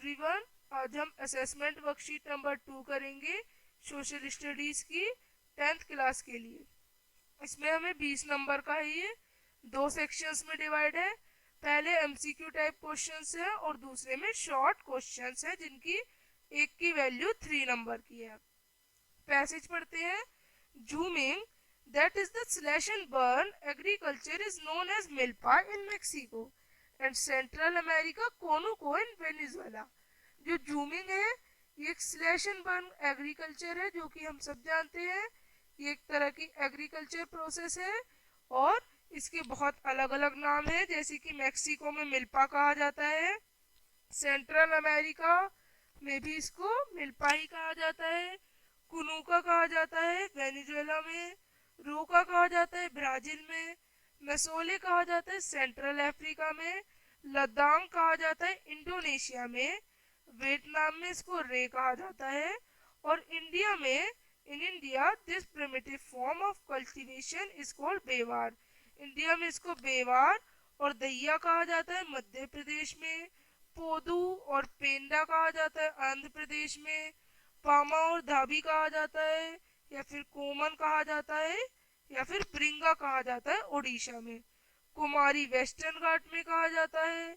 Everyone. आज हम assessment worksheet number 2 करेंगे सोशल स्टडीज की 10th क्लास के लिए। इसमें हमें 20 नंबर का है। ये दो सेक्शंस में डिवाइड है। पहले एमसीक्यू टाइप क्वेश्चंस है और दूसरे में शॉर्ट क्वेश्चंस है जिनकी एक की वैल्यू 3 नंबर की है। पैसेज पढ़ते हैं। Zooming, that is the slash and burn agriculture, is known as milpa in Mexico and Central America, conuco in Venezuela। जो जूमिंग है ये एक स्लैश एंड बर्न एग्रीकल्चर है जो कि हम सब जानते हैं। ये एक तरह की एग्रीकल्चर प्रोसेस है और इसके बहुत अलग अलग नाम हैं, जैसे कि मेक्सिको में मिल्पा कहा जाता है, सेंट्रल अमेरिका में भी इसको मिल्पा ही कहा जाता है, कुनुका कहा जाता है वेनेजुएला में, रोका कहा जाता है ब्राजील में, मैसोले कहा जाता है सेंट्रल अफ्रीका में, लद्दाख कहा जाता है इंडोनेशिया में, वियतनाम में इसको रे कहा जाता है और इंडिया में in India this primitive form of cultivation is called Bewar. India में इसको बेवार और दैया कहा जाता है मध्य प्रदेश में, पोदू और पेंडा कहा जाता है आंध्र प्रदेश में, पामा और धाबी कहा जाता है या फिर कोमन कहा जाता है या फिर ब्रिंगा कहा जाता है उड़ीसा में, कुमारी वेस्टर्न घाट में कहा जाता है,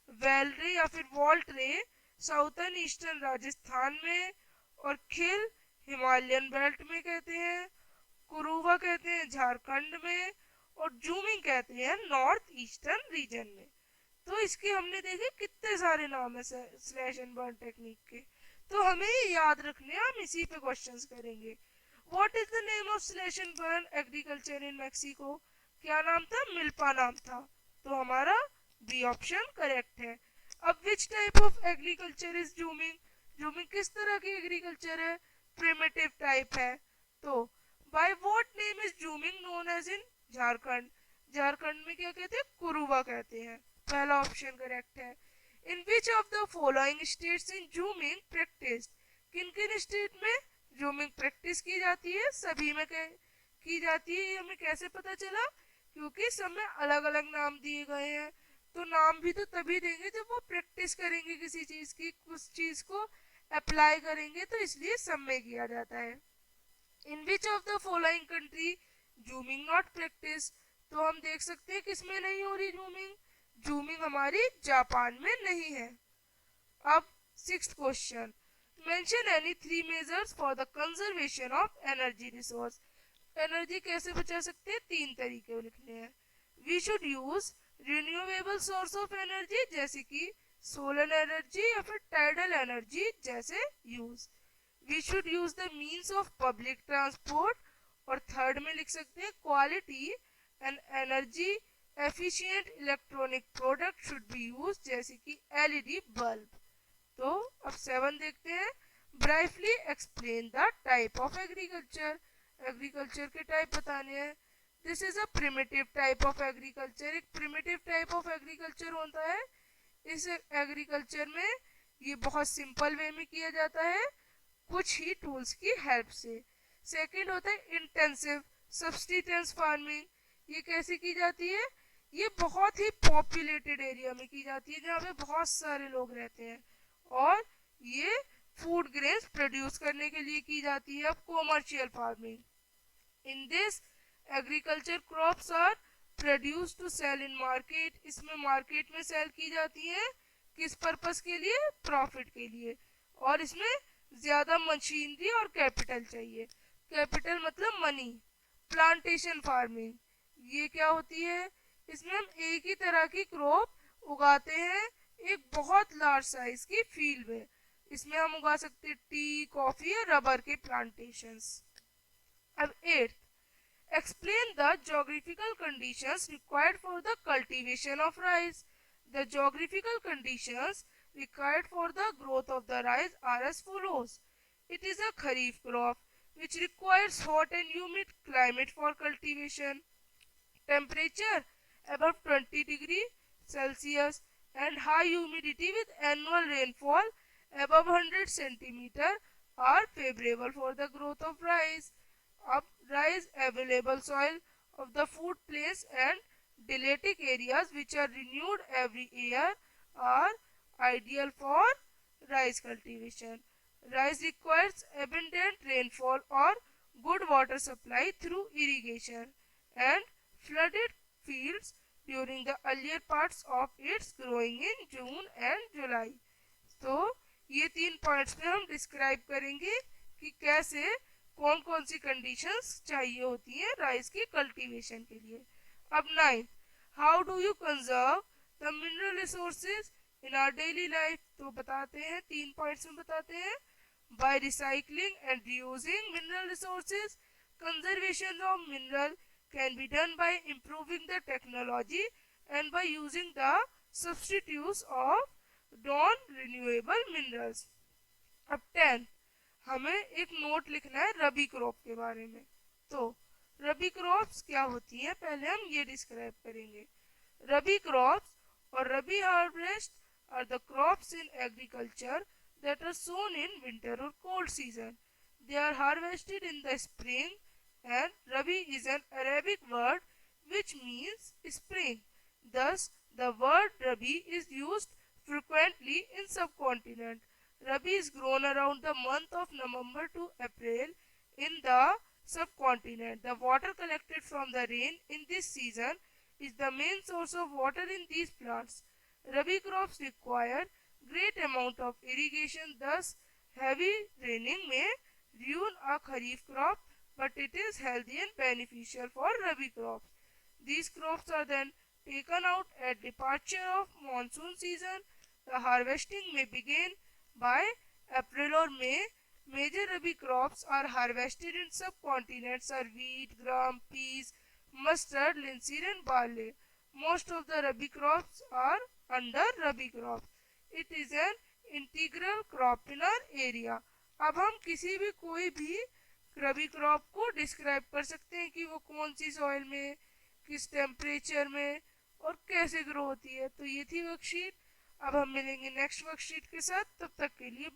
वेलरे या फिर वॉल्टरे साउथर्न ईस्टर्न राजस्थान में और खिल हिमालयन बेल्ट में कहते हैं, कुरुवा कहते हैं झारखंड में और जूमिंग कहते हैं नॉर्थ ईस्टर्न रीजन में। तो इसके हमने देखे कितने सारे नाम है स्लैश एंड बर्न टेक्निक के, तो हमें ये याद रखने, हम इसी पे क्वेश्चंस करेंगे। What is the name of slash and burn agriculture in Mexico? क्या नाम था? मिल्पा नाम था, तो हमारा बी ऑप्शन करेक्ट है। अब which type of agriculture is jhuming? Jhuming किस तरह की एग्रीकल्चर है? प्रिमिटिव टाइप है। तो by what name is jhuming known as in Jharkhand? Jharkhand में क्या कहते हैं? कुरुवा कहते हैं। पहला ऑप्शन करेक्ट है। In which of the following states in jhuming practice? किन किन स्टेट में जूमिंग प्रैक्टिस की जाती है? सभी में की जाती है। ये हमें कैसे पता चला? क्योंकि सब में अलग अलग नाम दिए गए हैं। तो नाम भी तो तभी देंगे जब वो प्रैक्टिस करेंगे किसी चीज की, कुछ चीज को अप्लाई करेंगे, तो इसलिए सब में किया जाता है। In which of the following country jhuming not practice? तो हम देख सकते हैं किसमें नहीं हो रही जूमिंग। जूमिंग हमारी जापान में नहीं है। अब 6th question, mention any 3 measures for the conservation of energy resource. Energy कैसे बचा सकते हैं? 3 तरीके लिखने हैं। We should use renewable source of energy जैसे कि सोलर एनर्जी या फिर टाइडल एनर्जी जैसे use. We should use the means of public transport और थर्ड में लिख सकते हैं quality and energy efficient electronic product should be use जैसे कि एलईडी बल्ब। तो अब 7 देखते हैं। Brightly explain the type of agriculture. Agriculture के टाइप बताने हैं। This is a primitive type of agriculture. एक प्रिमिटिव टाइप ऑफ एग्रीकल्चर होता है। इस एग्रीकल्चर में ये बहुत सिंपल वे में किया जाता है कुछ ही टूल्स की हेल्प से। सेकंड होता है इंटेंसिव सब्सटीटेंस फार्मिंग। ये कैसे की जाती है? ये बहुत ही पॉपुलेटेड एरिया में की जाती है जहाँ पे बहुत सारे लोग रहते हैं और ये फूड ग्रेन्स प्रोड्यूस करने के लिए की जाती है। अब commercial farming, in this agriculture crops are produce to sell in market. इसमें मार्केट में सेल की जाती है किस पर्पस के लिए? प्रॉफिट के लिए। और इसमें ज्यादा मशीनरी और कैपिटल चाहिए। कैपिटल मतलब मनी। प्लांटेशन फार्मिंग, ये क्या होती है? इसमें हम एक ही तरह की क्रॉप उगाते हैं एक बहुत लार्ज साइज की फील्ड में। इसमें हम उगा सकते हैं टी, कॉफी या रबर के प्लांटेशंस। अब 8th, explain the geographical conditions required for the cultivation of rice. The geographical conditions required for the growth of the rice are as follows. It is a kharif crop which requires hot and humid climate for cultivation. Temperature above 20 degree Celsius and high humidity with annual rainfall above 100 centimeter are favorable for the growth of rice. Up rice available soil of the food plains and deletic areas which are renewed every year are ideal for Rice cultivation. Rice requires abundant rainfall or good water supply through irrigation and flooded fields during the earlier parts of its growing in June and July. तो ये 3 points में हम describe करेंगे कि कैसे कौन कौन सी conditions चाहिए होती हैं राइस की कल्टीवेशन के लिए। अब 9, how do you conserve the mineral resources in our daily life. तो बताते हैं, 3 पॉइंट्स में बताते हैं। By recycling and reusing mineral resources, conservation of mineral can be done by improving the technology and by using the substitutes of non-renewable minerals. अब 10, हमें एक note लिखना है रबी क्रॉप के बारे में। तो रबी क्रॉप्स क्या होती है पहले हम ये डिस्क्राइब करेंगे। रबी क्रॉप्स और rabi harvest are the crops in agriculture that are sown in winter or cold season. They are harvested in the spring, and Rabi is an Arabic word which means spring. Thus, the word Rabi is used frequently in subcontinent. Rabi is grown around the month of November to April in the subcontinent. The water collected from the rain in this season is the main source of water in these plants. Rabi crops require great amount of irrigation, thus heavy raining may ruin a kharif crop, but it is healthy and beneficial for rabi crops. These crops are then taken out at departure of monsoon season. The harvesting may begin by April or May. Major rabi crops are harvested in subcontinents are wheat, gram, peas, mustard, linseed and barley. Most of the rabi crops are under rabi crops. It is an integral crop in our area. अब हम किसी भी कोई भी रबी crop को describe कर सकते हैं कि वो कौन सी सॉइल में, किस टेम्परेचर में और कैसे ग्रो होती है। तो ये थी वर्कशीट। अब हम मिलेंगे नेक्स्ट वर्कशीट के साथ, तब तक के लिए